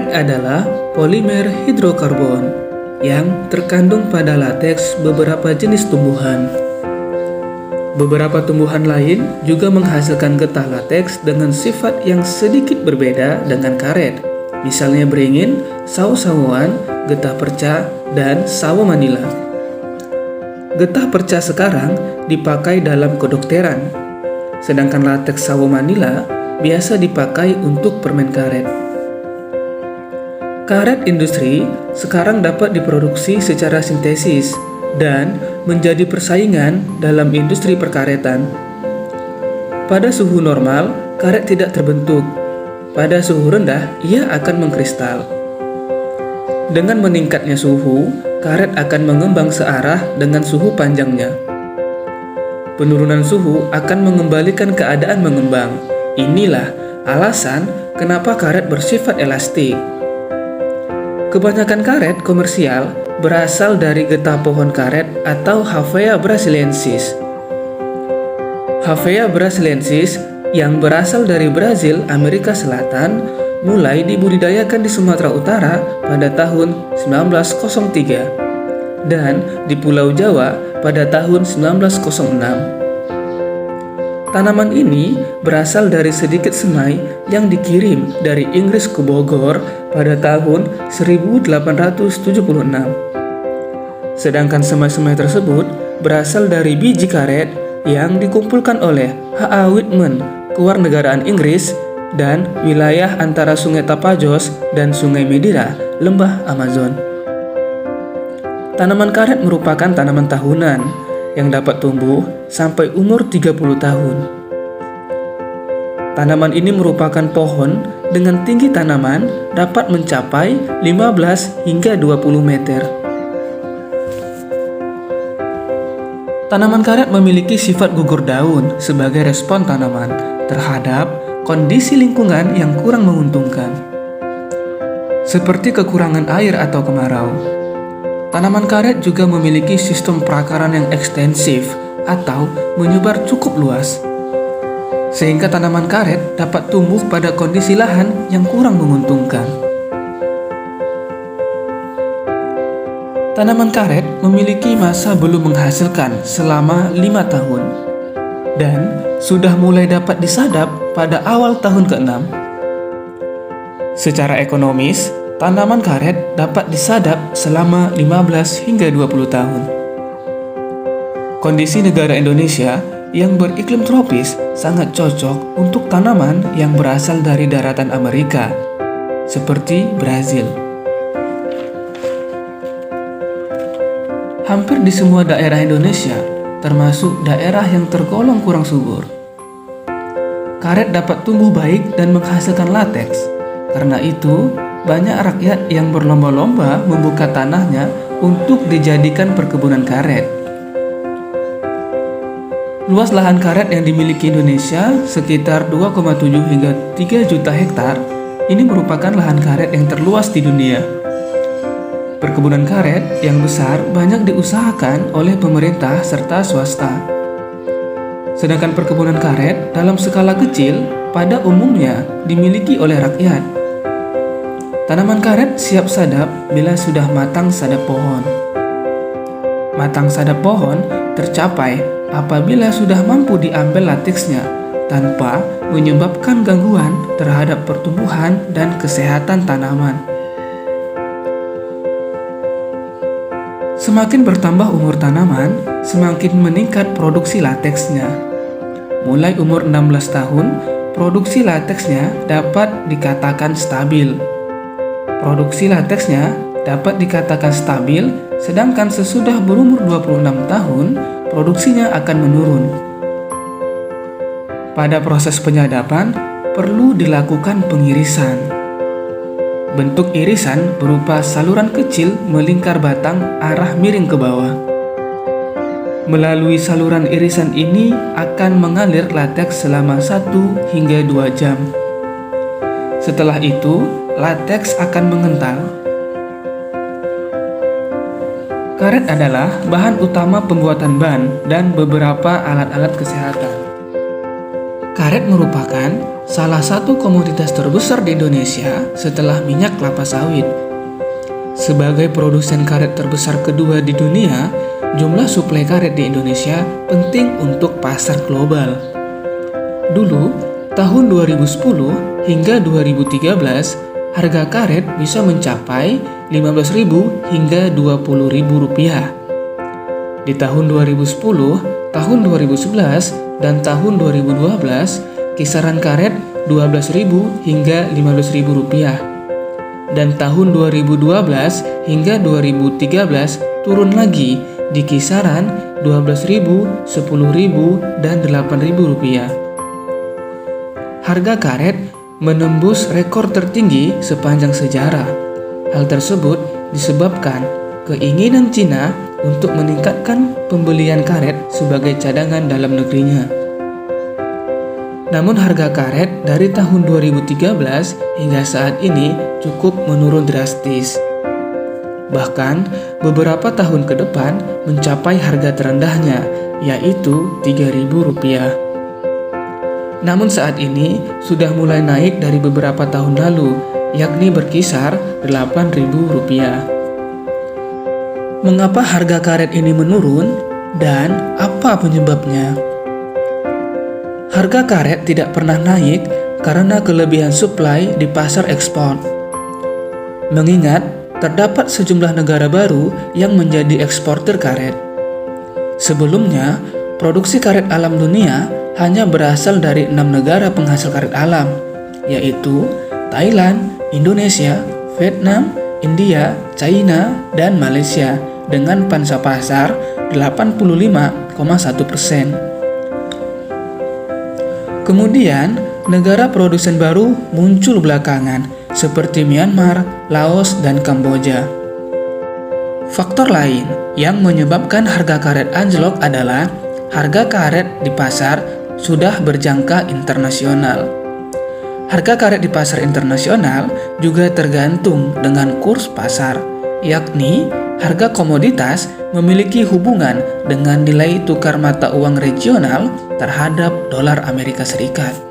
Karet adalah polimer hidrokarbon yang terkandung pada lateks beberapa jenis tumbuhan. Beberapa tumbuhan lain juga menghasilkan getah lateks dengan sifat yang sedikit berbeda dengan karet, misalnya beringin, sawo-sawoan, getah perca, dan sawo manila. Getah perca sekarang dipakai dalam kedokteran, sedangkan lateks sawo manila biasa dipakai untuk permen karet. Karet industri sekarang dapat diproduksi secara sintesis dan menjadi persaingan dalam industri perkaretan. Pada suhu normal, karet tidak terbentuk. Pada suhu rendah, ia akan mengkristal. Dengan meningkatnya suhu, karet akan mengembang searah dengan suhu panjangnya. Penurunan suhu akan mengembalikan keadaan mengembang. Inilah alasan kenapa karet bersifat elastik. Kebanyakan karet komersial berasal dari getah pohon karet atau Hevea brasiliensis. Hevea brasiliensis yang berasal dari Brazil, Amerika Selatan, mulai dibudidayakan di Sumatera Utara pada tahun 1903 dan di Pulau Jawa pada tahun 1906. Tanaman ini berasal dari sedikit semai yang dikirim dari Inggris ke Bogor pada tahun 1876. Sedangkan semai-semai tersebut berasal dari biji karet yang dikumpulkan oleh H.A. Whitman, kewarganegaraan Inggris, dan wilayah antara Sungai Tapajos dan Sungai Medira, Lembah Amazon. Tanaman karet merupakan tanaman tahunan yang dapat tumbuh sampai umur 30 tahun. Tanaman ini merupakan pohon dengan tinggi tanaman dapat mencapai 15 hingga 20 meter. Tanaman karet memiliki sifat gugur daun sebagai respon tanaman terhadap kondisi lingkungan yang kurang menguntungkan, seperti kekurangan air atau kemarau. Tanaman karet juga memiliki sistem perakaran yang ekstensif atau menyebar cukup luas, sehingga tanaman karet dapat tumbuh pada kondisi lahan yang kurang menguntungkan. Tanaman karet memiliki masa belum menghasilkan selama 5 tahun dan sudah mulai dapat disadap pada awal tahun ke-6. Secara ekonomis, tanaman karet dapat disadap selama 15 hingga 20 tahun. Kondisi negara Indonesia yang beriklim tropis sangat cocok untuk tanaman yang berasal dari daratan Amerika, seperti Brazil. Hampir di semua daerah Indonesia, termasuk daerah yang tergolong kurang subur, karet dapat tumbuh baik dan menghasilkan lateks. Karena itu, banyak rakyat yang berlomba-lomba membuka tanahnya untuk dijadikan perkebunan karet. Luas lahan karet yang dimiliki Indonesia sekitar 2,7 hingga 3 juta hektar. Ini merupakan lahan karet yang terluas di dunia. Perkebunan karet yang besar banyak diusahakan oleh pemerintah serta swasta. Sedangkan perkebunan karet dalam skala kecil pada umumnya dimiliki oleh rakyat. Tanaman karet siap sadap bila sudah matang sadap pohon. Matang sadap pohon tercapai apabila sudah mampu diambil lateksnya tanpa menyebabkan gangguan terhadap pertumbuhan dan kesehatan tanaman. Semakin bertambah umur tanaman, semakin meningkat produksi lateksnya. Mulai umur 16 tahun, produksi lateksnya dapat dikatakan stabil. Produksi lateksnya dapat dikatakan stabil, sedangkan sesudah berumur 26 tahun, produksinya akan menurun. Pada proses penyadapan, perlu dilakukan pengirisan. Bentuk irisan berupa saluran kecil melingkar batang arah miring ke bawah. Melalui saluran irisan ini akan mengalir lateks selama 1 hingga 2 jam. Setelah itu, lateks akan mengental. Karet adalah bahan utama pembuatan ban dan beberapa alat-alat kesehatan. Karet merupakan salah satu komoditas terbesar di Indonesia setelah minyak kelapa sawit. Sebagai produsen karet terbesar kedua di dunia, jumlah suplai karet di Indonesia penting untuk pasar global. Dulu, tahun 2010 hingga 2013, harga karet bisa mencapai Rp15.000 hingga Rp20.000. Di tahun 2010, tahun 2011, dan tahun 2012, kisaran karet Rp12.000 hingga Rp15.000. Dan tahun 2012 hingga 2013 turun lagi di kisaran Rp12.000, Rp10.000, dan Rp8.000. Harga karet menembus rekor tertinggi sepanjang sejarah. Hal tersebut disebabkan keinginan Cina untuk meningkatkan pembelian karet sebagai cadangan dalam negerinya. Namun harga karet dari tahun 2013 hingga saat ini cukup menurun drastis. Bahkan beberapa tahun ke depan mencapai harga terendahnya, yaitu Rp3.000. Namun saat ini sudah mulai naik dari beberapa tahun lalu, yakni berkisar Rp8.000. Mengapa harga karet ini menurun dan apa penyebabnya? Harga karet tidak pernah naik karena kelebihan suplai di pasar ekspor. Mengingat terdapat sejumlah negara baru yang menjadi eksportir karet. Sebelumnya, produksi karet alam dunia hanya berasal dari 6 negara penghasil karet alam, yaitu Thailand, Indonesia, Vietnam, India, China, dan Malaysia dengan pangsa pasar 85,1%. Kemudian, negara produsen baru muncul belakangan, seperti Myanmar, Laos, dan Kamboja. Faktor lain yang menyebabkan harga karet anjlok adalah harga karet di pasar sudah berjangka internasional. Harga karet di pasar internasional juga tergantung dengan kurs pasar, yakni harga komoditas memiliki hubungan dengan nilai tukar mata uang regional terhadap dolar Amerika Serikat.